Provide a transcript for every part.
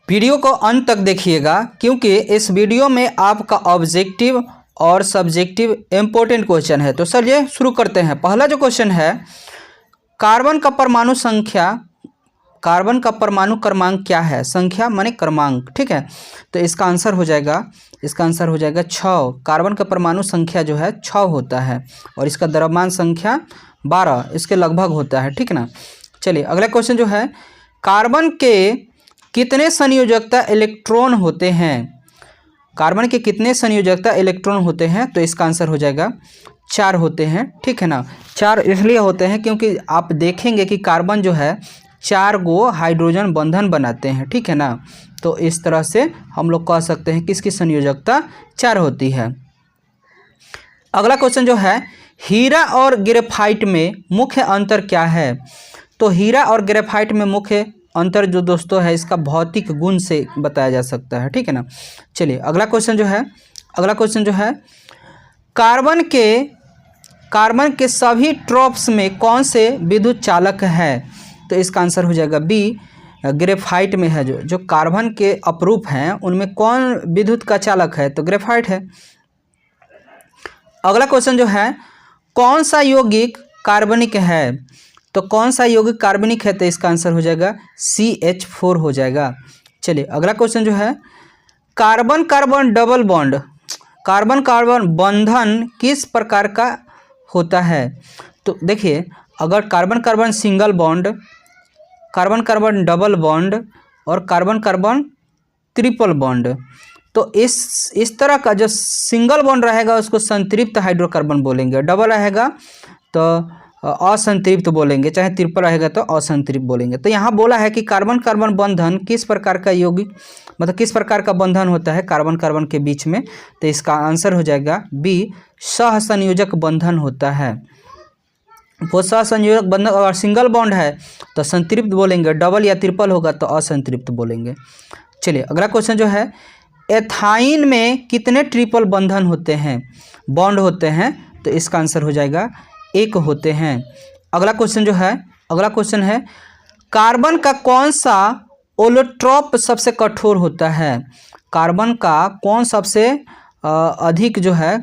Video को अंत तक देखिएगा, क्योंकि इस वीडियो में आपका ऑब्जेक्टिव और सब्जेक्टिव इम्पोर्टेंट क्वेश्चन है। तो चलिए शुरू करते हैं। पहला जो क्वेश्चन है, कार्बन का परमाणु संख्या, कार्बन का परमाणु क्रमांक क्या है? संख्या माने क्रमांक, ठीक है। तो इसका आंसर हो जाएगा 6। कार्बन का परमाणु संख्या जो है 6 होता है और इसका द्रव्यमान संख्या 12 इसके लगभग होता है, ठीक ना। चलिए अगला क्वेश्चन जो है, कार्बन के कितने संयोजकता इलेक्ट्रॉन होते हैं? कार्बन के कितने संयोजकता इलेक्ट्रॉन होते हैं? तो इसका आंसर हो जाएगा 4 होते हैं, ठीक है ना। 4 इसलिए होते हैं क्योंकि आप देखेंगे कि कार्बन जो है 4 गो हाइड्रोजन बंधन बनाते हैं, ठीक है ना। तो इस तरह से हम लोग कह सकते हैं कि इसकी संयोजकता 4 होती है। अगला क्वेश्चन जो है, हीरा और ग्रेफाइट में मुख्य अंतर क्या है? तो हीरा और ग्रेफाइट में मुख्य अंतर जो दोस्तों है, इसका भौतिक गुण से बताया जा सकता है, ठीक है ना। चलिए अगला क्वेश्चन जो है, कार्बन के सभी ट्रॉप्स में कौन से विद्युत चालक है? तो इसका आंसर हो जाएगा बी, ग्रेफाइट में है। जो कार्बन के अपरूप हैं उनमें कौन विद्युत का चालक है? तो ग्रेफाइट है। अगला क्वेश्चन जो है, कौन सा यौगिक कार्बनिक है? तो कौन सा यौगिक कार्बनिक है? तो इसका आंसर हो जाएगा CH4 हो जाएगा। चलिए अगला क्वेश्चन जो है, carbon carbon double bond, carbon carbon बंधन किस प्रकार का होता है? तो देखिए, अगर carbon carbon single bond, carbon carbon double bond और कार्बन कार्बन ट्रिपल बॉन्ड, तो इस तरह का जो सिंगल बॉन्ड रहेगा उसको संतृप्त हाइड्रोकार्बन बोलेंगे, डबल रहेगा तो असंतृप्त बोलेंगे, चाहे ट्रिपल रहेगा तो असंतृप्त बोलेंगे। तो यहाँ बोला है कि कार्बन कार्बन बंधन किस प्रकार का यौगिक, मतलब किस प्रकार का बंधन होता है कार्बन कार्बन के बीच में? तो इसका आंसर हो जाएगा बी, सहसंयोजक बंधन होता है। वो सहसंयोजक बंधन, अगर सिंगल बॉन्ड है तो संतृप्त बोलेंगे, डबल या ट्रिपल होगा तो असंतृप्त बोलेंगे। चलिए अगला क्वेश्चन जो है, एथाइन में कितने ट्रिपल बंधन होते हैं, बॉन्ड होते हैं? तो इसका आंसर हो जाएगा 1 होते हैं। अगला क्वेश्चन है, कार्बन का कौन सा ओलोट्रॉप सबसे कठोर होता है? कार्बन का कौन सबसे अधिक जो है,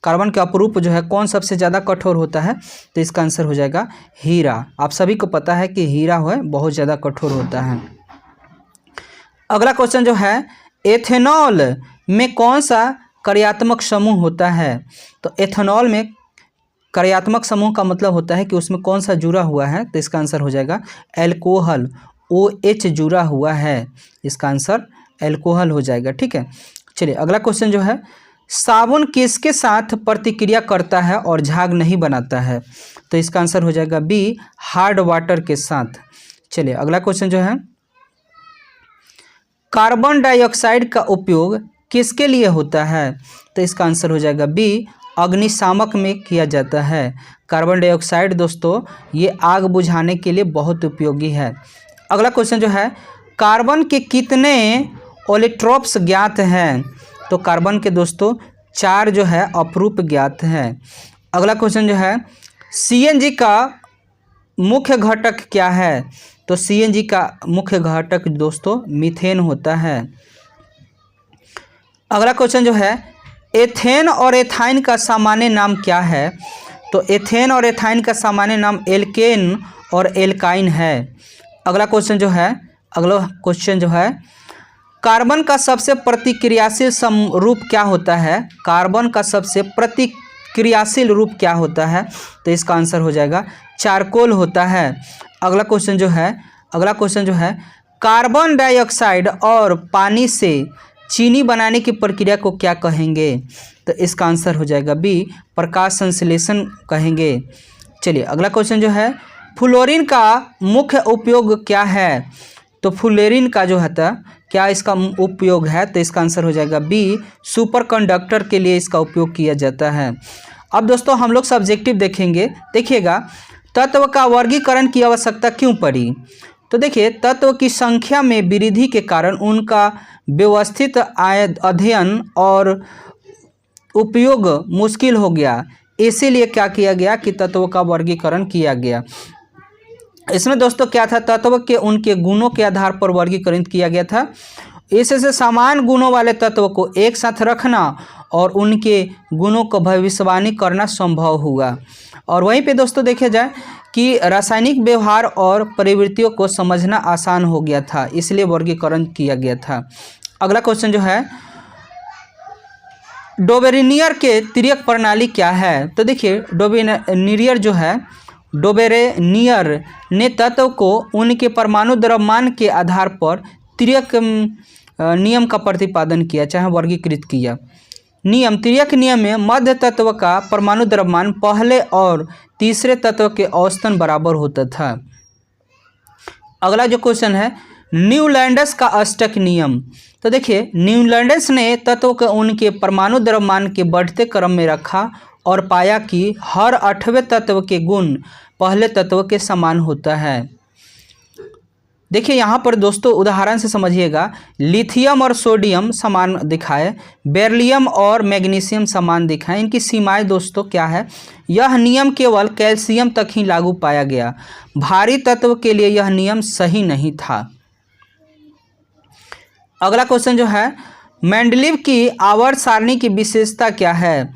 कार्बन के अपरूप जो है कौन सबसे ज़्यादा कठोर होता है? तो इसका आंसर हो जाएगा हीरा। आप सभी को पता है कि हीरा है बहुत ज़्यादा कठोर होता है। अगला क्वेश्चन जो है, एथेनॉल में कौन सा कार्यात्मक समूह होता है? तो एथेनॉल में कार्यात्मक समूह का मतलब होता है कि उसमें कौन सा जुड़ा हुआ है? तो इसका आंसर हो जाएगा एल्कोहल, OH जुड़ा हुआ है, इसका आंसर एल्कोहल हो जाएगा, ठीक है। चलिए अगला क्वेश्चन जो है, साबुन किसके साथ प्रतिक्रिया करता है और झाग नहीं बनाता है? तो इसका आंसर हो जाएगा बी, हार्ड वाटर के साथ। चलिए अगला क्वेश्चन जो है, कार्बन डाइऑक्साइड का उपयोग किसके लिए होता है? तो इसका आंसर हो जाएगा बी, अग्निशामक में किया जाता है। कार्बन डाइऑक्साइड दोस्तों ये आग बुझाने के लिए बहुत उपयोगी है। अगला क्वेश्चन जो है, कार्बन के कितने ओलिट्रॉप्स ज्ञात हैं? तो कार्बन के दोस्तों 4 जो है अपरूप ज्ञात हैं। अगला क्वेश्चन जो है, CNG का मुख्य घटक क्या है? तो CNG का मुख्य घटक दोस्तों मीथेन होता है। अगला क्वेश्चन जो है, एथेन और एथाइन का सामान्य नाम क्या है? तो एथेन और एथाइन का सामान्य नाम एल्केन और एल्काइन है। अगला क्वेश्चन जो है, कार्बन का सबसे प्रतिक्रियाशील रूप क्या होता है? कार्बन का सबसे प्रतिक्रियाशील रूप क्या होता है? तो इसका आंसर हो जाएगा चारकोल होता है। अगला क्वेश्चन जो है, कार्बन डाइऑक्साइड और पानी से चीनी बनाने की प्रक्रिया को क्या कहेंगे? तो इसका आंसर हो जाएगा बी, प्रकाश संश्लेषण कहेंगे। चलिए अगला क्वेश्चन जो है, फ्लोरीन का मुख्य उपयोग क्या है? तो फ्लोरीन का जो है क्या इसका उपयोग है? तो इसका आंसर हो जाएगा बी, सुपर कंडक्टर के लिए इसका उपयोग किया जाता है। अब दोस्तों हम लोग सब्जेक्टिव देखेंगे। देखिएगा, तत्व का वर्गीकरण की आवश्यकता क्यों पड़ी? तो देखिए, तत्व की संख्या में वृद्धि के कारण उनका व्यवस्थित अध्ययन और उपयोग मुश्किल हो गया, इसीलिए क्या किया गया कि तत्वों का वर्गीकरण किया गया। इसमें दोस्तों क्या था, तत्व के उनके गुणों के आधार पर वर्गीकृत किया गया था। इससे समान गुणों वाले तत्व को एक साथ रखना और उनके गुणों को भविष्यवाणी करना संभव हुआ। और वहीं पे दोस्तों देखा जाए कि रासायनिक व्यवहार और प्रवृत्तियों को समझना आसान हो गया था, इसलिए वर्गीकरण किया गया था। अगला क्वेश्चन जो है, डोबेरेनियर के तिर्यक प्रणाली क्या है? तो देखिए डोबेरेनियर जो है, डोबेरेनियर ने तत्व को उनके परमाणु द्रव्यमान के आधार पर तिर्यक नियम का प्रतिपादन किया, चाहे वर्गीकृत किया। नियम तिर्यक नियम में मध्य तत्व का परमाणु द्रव्यमान पहले और तीसरे तत्व के औसतन बराबर होता था। अगला जो क्वेश्चन है, न्यूलैंडस का अष्टक नियम। तो देखिए न्यूलैंडस ने तत्व को उनके परमाणु द्रव्यमान के बढ़ते क्रम में रखा और पाया कि हर 8वें तत्व के गुण पहले तत्व के समान होता है। देखिए यहाँ पर दोस्तों उदाहरण से समझिएगा, लिथियम और सोडियम समान दिखाए, बेरिलियम और मैग्नीशियम समान दिखाए। इनकी सीमाएं दोस्तों क्या है? यह नियम केवल कैल्शियम तक ही लागू पाया गया, भारी तत्व के लिए यह नियम सही नहीं था। अगला क्वेश्चन जो है, मेंडलीव की आवर्त सारणी की विशेषता क्या है?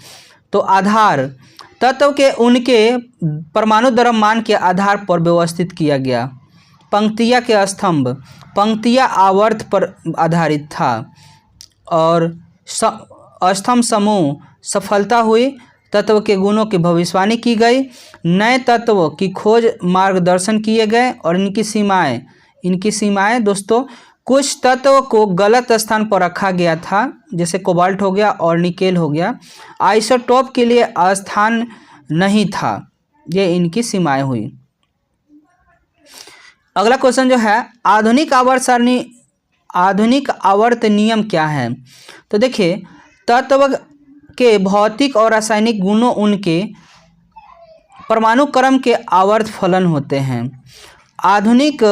तो आधार तत्व के उनके परमाणु द्रव्यमान के आधार पर व्यवस्थित किया गया। पंक्तियाँ के स्तंभ, पंक्तियाँ आवर्त पर आधारित था। और स्तंभ समूह, सफलता हुई, तत्व के गुणों की भविष्यवाणी की गई, नए तत्व की खोज मार्गदर्शन किए गए। और इनकी सीमाएं दोस्तों, कुछ तत्व को गलत स्थान पर रखा गया था, जैसे कोबाल्ट हो गया और निकेल हो गया, आइसोटोप के लिए स्थान नहीं था। ये इनकी सीमाएं हुई। अगला क्वेश्चन जो है, आधुनिक आवर्त सारणी, आधुनिक आवर्त नियम क्या है? तो देखिए तत्व के भौतिक और रासायनिक गुणों उनके परमाणु क्रम के आवर्त फलन होते हैं। आधुनिक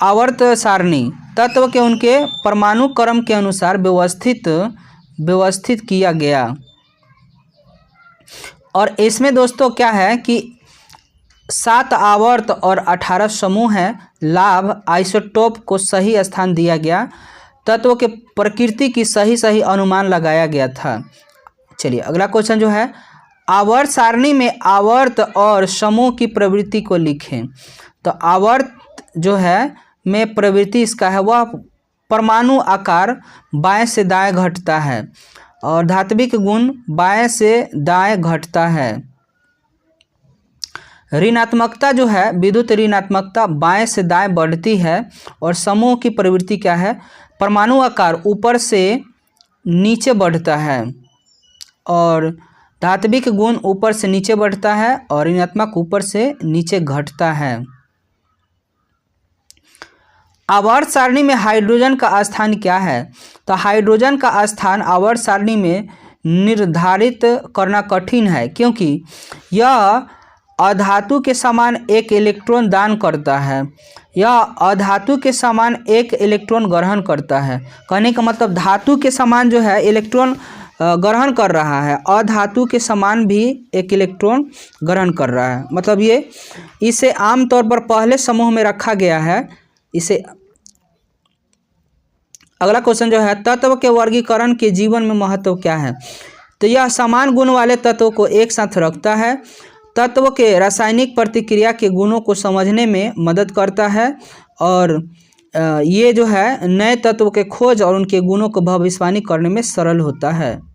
आवर्त सारणी तत्व के उनके परमाणु क्रम के अनुसार व्यवस्थित किया गया। और इसमें दोस्तों क्या है कि 7 आवर्त और 18 समूह हैं। लाभ आइसोटोप को सही स्थान दिया गया, तत्व के प्रकृति की सही अनुमान लगाया गया था। चलिए अगला क्वेश्चन जो है, आवर्त सारणी में आवर्त और समूह की प्रवृत्ति को लिखें। तो आवर्त जो है में प्रवृत्ति इसका है, वह परमाणु आकार बाएं से दाएं घटता है और धात्विक गुण बाएं से दाएं घटता है। ऋणात्मकता जो है, विद्युत ऋणात्मकता बाएं से दाएं बढ़ती है। और समूह की प्रवृत्ति क्या है? परमाणु आकार ऊपर से नीचे बढ़ता है और धात्विक गुण ऊपर से नीचे बढ़ता है और ऋणात्मक ऊपर से नीचे घटता है। आवर्त सारणी में हाइड्रोजन का स्थान क्या है? तो हाइड्रोजन का स्थान आवर्त सारणी में निर्धारित करना कठिन है, क्योंकि यह अधातु के समान एक इलेक्ट्रॉन दान करता है, यह अधातु के समान एक इलेक्ट्रॉन ग्रहण करता है। कहने का मतलब धातु के समान जो है इलेक्ट्रॉन ग्रहण कर रहा है, अधातु के समान भी एक इलेक्ट्रॉन ग्रहण कर रहा है। मतलब इसे आमतौर पर पहले समूह में रखा गया है। इसे अगला क्वेश्चन जो है, तत्व के वर्गीकरण के जीवन में महत्व क्या है? तो यह समान गुण वाले तत्वों को एक साथ रखता है, तत्व के रासायनिक प्रतिक्रिया के गुणों को समझने में मदद करता है और ये जो है नए तत्व के खोज और उनके गुणों को भविष्यवाणी करने में सरल होता है।